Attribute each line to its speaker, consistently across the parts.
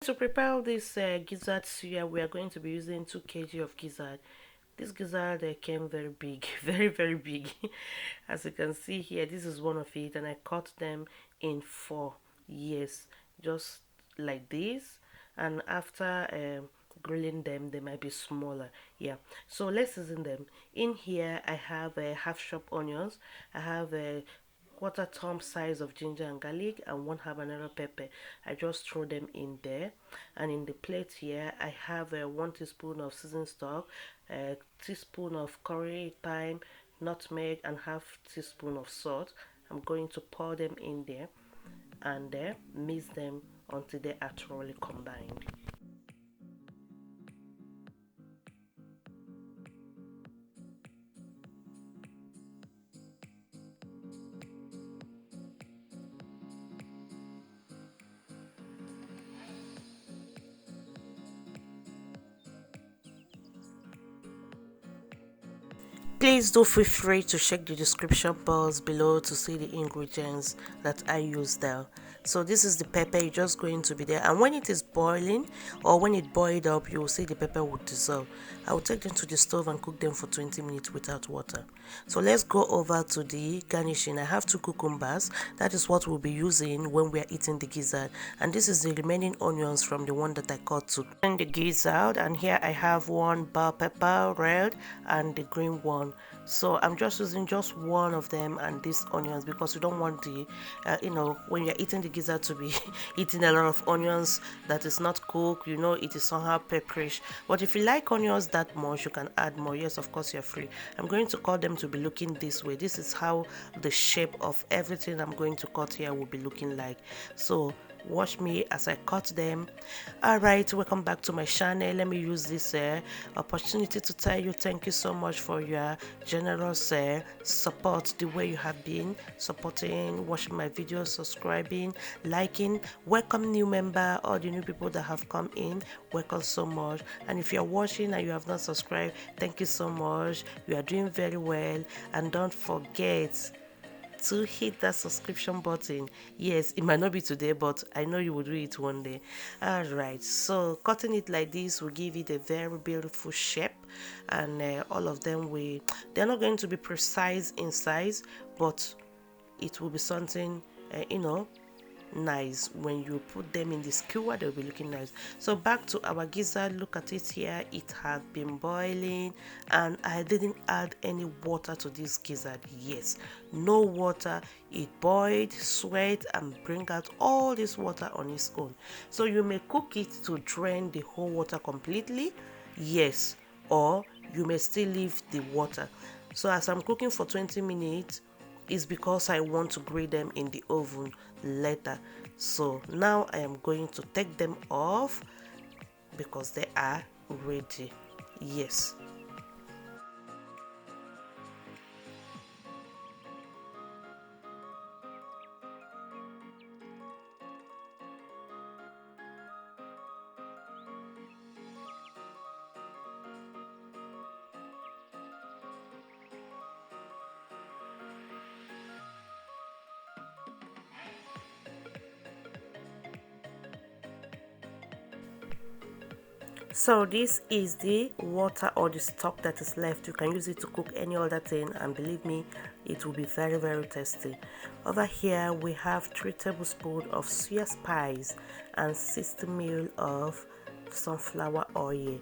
Speaker 1: To prepare this gizzard suya, we are going to be using 2 kg of gizzard. This gizzard came very big, very big. As you can see here, this is one of it, and I cut them in 4. Yes, just like this. And after grilling them, they might be smaller. Yeah, so let's season them. In here, I have half chopped onions. I have a quarter thumb size of ginger and garlic and 1 habanero pepper. I just throw them in there, and in the plate here I have 1 teaspoon of seasoned stock, a teaspoon of curry, thyme, nutmeg, and half teaspoon of salt. I'm going to pour them in there and mix them until they are thoroughly combined. Please do feel free to check the description box below to see the ingredients that I use there. So this is the pepper, it's just going to be there, and when it is boiling or when it boiled up, you will see the pepper would dissolve. I will take them to the stove and cook them for 20 minutes without water. So let's go over to the garnishing. I have 2 cucumbers. That is what we'll be using when we are eating the gizzard, and this is the remaining onions from the one that I cut to the gizzard. And here I have 1 bell pepper, red, and the green one. So I'm just using just one of them and these onions because you don't want the when you're eating the gizzard to be eating a lot of onions that is not cooked. It is somehow pepperish, but if you like onions that much, you can add more. Yes, of course, you're free. I'm going to cut them to be looking this way. This is how the shape of everything I'm going to cut here will be looking like. So watch me as I cut them. Alright, welcome back to my channel. Let me use this opportunity to tell you thank you so much for your generous support, the way you have been supporting, watching my videos, subscribing, liking. Welcome new member, all the new people that have come in, welcome so much. And if you're watching and you have not subscribed, thank you so much. You are doing very well, and don't forget to hit that subscription button. Yes, it might not be today, but I know you will do it one day. Alright, so cutting it like this will give it a very beautiful shape, and all of them they're not going to be precise in size, but it will be something nice. When you put them in the skewer, they'll be looking nice. So back to our gizzard. Look at it here, it has been boiling, and I didn't add any water to this gizzard. Yes, no water. It boiled, sweat, and bring out all this water on its own. So you may cook it to drain the whole water completely, yes, or you may still leave the water. So as I'm cooking for 20 minutes, is because I want to grill them in the oven later. So now I am going to take them off because they are ready. Yes. So this is the water or the stock that is left. You can use it to cook any other thing, and believe me, it will be very tasty. Over here we have 3 tablespoons of suya spice and 60 ml of sunflower oil.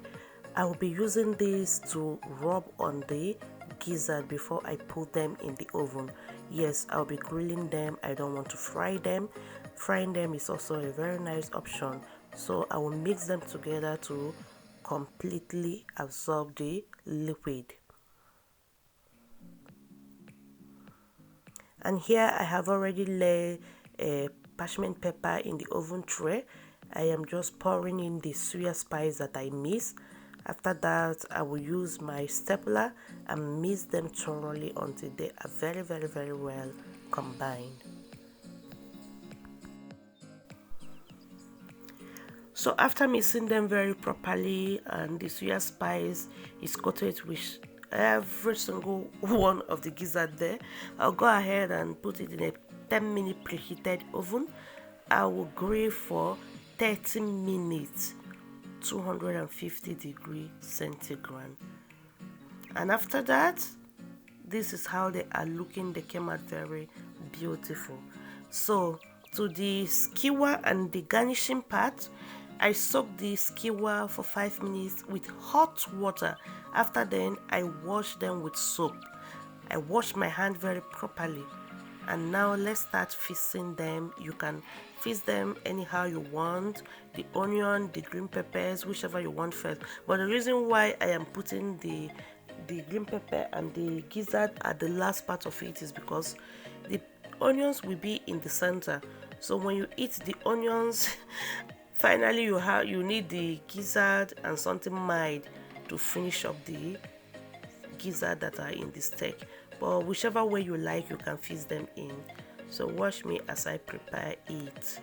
Speaker 1: I will be using this to rub on the gizzard before I put them in the oven. Yes, I'll be grilling them. I don't want to fry them. Frying them is also a very nice option. So I will mix them together to completely absorb the liquid. And here I have already laid a parchment paper in the oven tray. I am just pouring in the suya spice that I mixed. After that, I will use my stapler and mix them thoroughly until they are very well combined. So after mixing them very properly and the suya spice is coated with every single one of the gizzard there, I'll go ahead and put it in a 10-minute preheated oven. I will grill for 30 minutes, 250 degrees centigrade. And after that, this is how they are looking. They came out very beautiful. So to the skewer and the garnishing part, I soaked the skewer for 5 minutes with hot water. After then, I washed them with soap. I washed my hand very properly. And now let's start feasting them. You can feast them anyhow you want. The onion, the green peppers, whichever you want first. But the reason why I am putting the green pepper and the gizzard at the last part of it is because the onions will be in the center. So when you eat the onions, finally you need the gizzard and something mild to finish up the gizzard that are in the steak. But whichever way you like, you can feast them in. So watch me as I prepare it.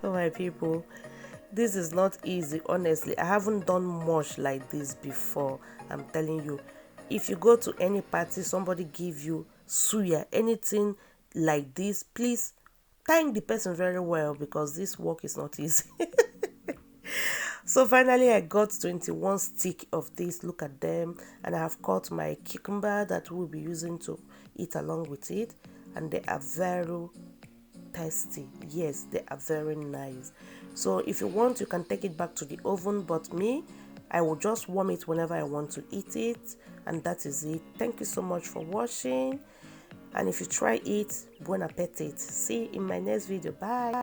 Speaker 1: Oh my people, this is not easy. Honestly, I haven't done much like this before. I'm telling you, if you go to any party, somebody give you suya, anything like this, please thank the person very well, because this work is not easy. So finally I got 21 stick of this. Look at them. And I have cut my cucumber that we'll be using to eat along with it, and they are very tasty. Yes, they are very nice. So if you want, you can take it back to the oven, but me, I will just warm it whenever I want to eat it. And that is it. Thank you so much for watching, and if you try it, bon appetit. See you in my next video. Bye.